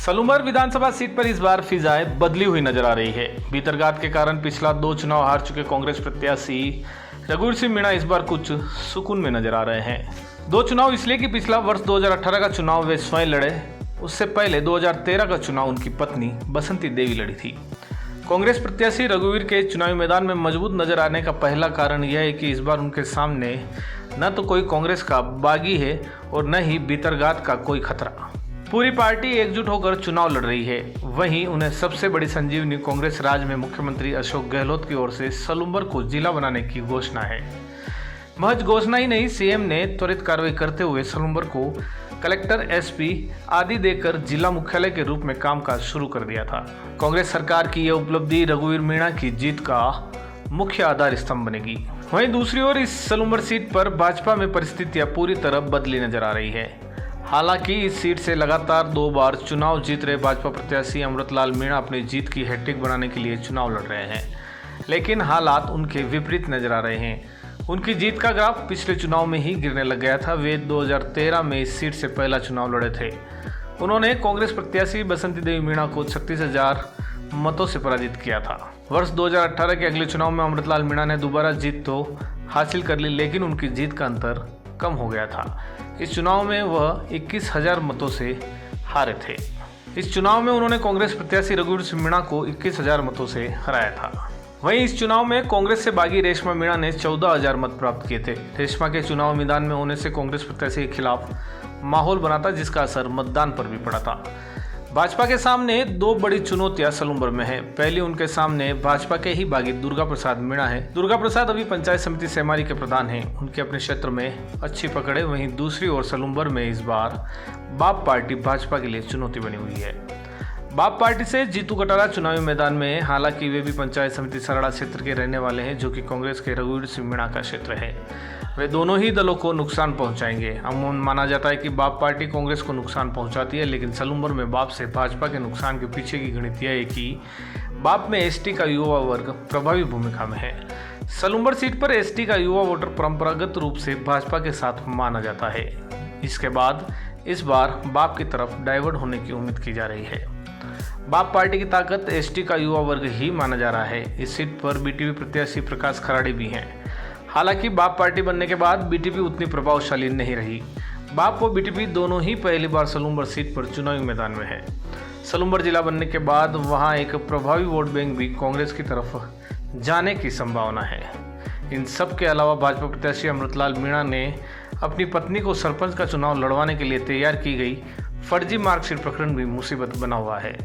सलूमर विधानसभा seat पर इस बार फिजाएं बदली हुई नजर आ रही है। भीतरघात के कारण पिछला 2 चुनाव हार चुके कांग्रेस प्रत्याशी रघुवीर सिंह मीणा इस बार कुछ सुकून में नजर आ रहे हैं। 2 चुनाव इसलिए कि पिछला वर्ष 2018 का चुनाव वे स्वयं लड़े, उससे पहले 2013 का चुनाव उनकी पत्नी बसंती देवी लड़ी थी। कांग्रेस प्रत्याशी रघुवीर के चुनावी मैदान में मजबूत नजर आने का पहला कारण यह है कि इस बार उनके सामने न तो कोई कांग्रेस का बागी है और न ही भीतरघात का कोई खतरा। पूरी पार्टी एकजुट होकर चुनाव लड़ रही है। वहीं उन्हें सबसे बड़ी संजीवनी कांग्रेस राज में मुख्यमंत्री अशोक गहलोत की ओर से सलूमर को जिला बनाने की घोषणा है। महज घोषणा ही नहीं, सीएम ने त्वरित कार्रवाई करते हुए सलूमर को कलेक्टर, एसपी आदि देकर जिला मुख्यालय के रूप में कामकाज शुरू कर दिया था। कांग्रेस सरकार की यह उपलब्धि रघुवीर मीणा की जीत का मुख्य आधार स्तंभ बनेगी। वहीं दूसरी ओर इस सलूमर सीट पर भाजपा में परिस्थितियां पूरी तरह बदली नजर आ रही है। हालांकि इस सीट से लगातार 2 बार चुनाव जीत रहे भाजपा प्रत्याशी अमृतलाल मीणा अपनी जीत की हैट्रिक बनाने के लिए चुनाव लड़ रहे हैं, लेकिन हालात उनके विपरीत नजर आ रहे हैं। उनकी जीत का ग्राफ पिछले चुनाव में ही गिरने लग गया था। वे 2013 में इस सीट से पहला चुनाव लड़े थे। उन्होंने कांग्रेस प्रत्याशी बसंती देवी मीणा को 36,000 मतों से पराजित किया था। वर्ष 2018 के अगले चुनाव में अमृतलाल मीणा ने दोबारा जीत तो हासिल कर ली, लेकिन उनकी जीत का अंतर कम हो गया था। इस चुनाव में वह 21,000 मतों से हारे थे। इस चुनाव में उन्होंने कांग्रेस प्रत्याशी रघुवीर सिंह मीणा को 21,000 मतों से हराया था। वहीं इस चुनाव में कांग्रेस से बागी रेशमा मीणा ने 14,000 मत प्राप्त किए थे। रेशमा के चुनाव मैदान में होने से कांग्रेस प्रत्याशी के खिलाफ माहौल बना था, जिसका असर मतदान पर भी पड़ा था। भाजपा के सामने 2 बड़ी चुनौतियां सलूमर में है। पहली, उनके सामने भाजपा के ही बागी दुर्गा प्रसाद मीणा है। दुर्गा प्रसाद अभी पंचायत समिति सेमारी के प्रधान हैं। उनके अपने क्षेत्र में अच्छी पकड़ है। वहीं दूसरी ओर सलूमर में इस बार बाप पार्टी भाजपा के लिए चुनौती बनी हुई है। बाप पार्टी से जीतू कटारा चुनावी मैदान में है। हालांकि वे भी पंचायत समिति सरड़ा क्षेत्र के रहने वाले हैं, जो कि कांग्रेस के रघुवीर सिंह मीणा का क्षेत्र है। वे दोनों ही दलों को नुकसान पहुंचाएंगे। अमूमन माना जाता है कि बाप पार्टी कांग्रेस को नुकसान पहुंचाती है, लेकिन सलूमर में बाप से भाजपा के नुकसान के पीछे की गणित यह है कि बाप में एसटी का युवा वर्ग प्रभावी भूमिका में है। सलूमर सीट पर एसटी का युवा वोटर परंपरागत रूप से भाजपा के साथ माना जाता है। इसके बाद इस बार बाप की तरफ डाइवर्ट होने की उम्मीद की जा रही है। बाप पार्टी की ताकत एसटी का युवा वर्ग ही माना जा रहा है। इस सीट पर बीटीपी प्रत्याशी प्रकाश खराड़े भी हैं। हालांकि बाप पार्टी बनने के बाद बीटीपी उतनी प्रभावशाली नहीं रही। बाप व बीटीपी दोनों ही पहली बार सलूमर सीट पर चुनावी मैदान में है। सलूमर जिला बनने के बाद वहां एक प्रभावी वोट बैंक भी कांग्रेस की तरफ जाने की संभावना है। इन सब के अलावा भाजपा प्रत्याशी अमृतलाल मीणा ने अपनी पत्नी को सरपंच का चुनाव लड़वाने के लिए तैयार की गई फर्जी मार्कशीट प्रकरण भी मुसीबत बना हुआ है।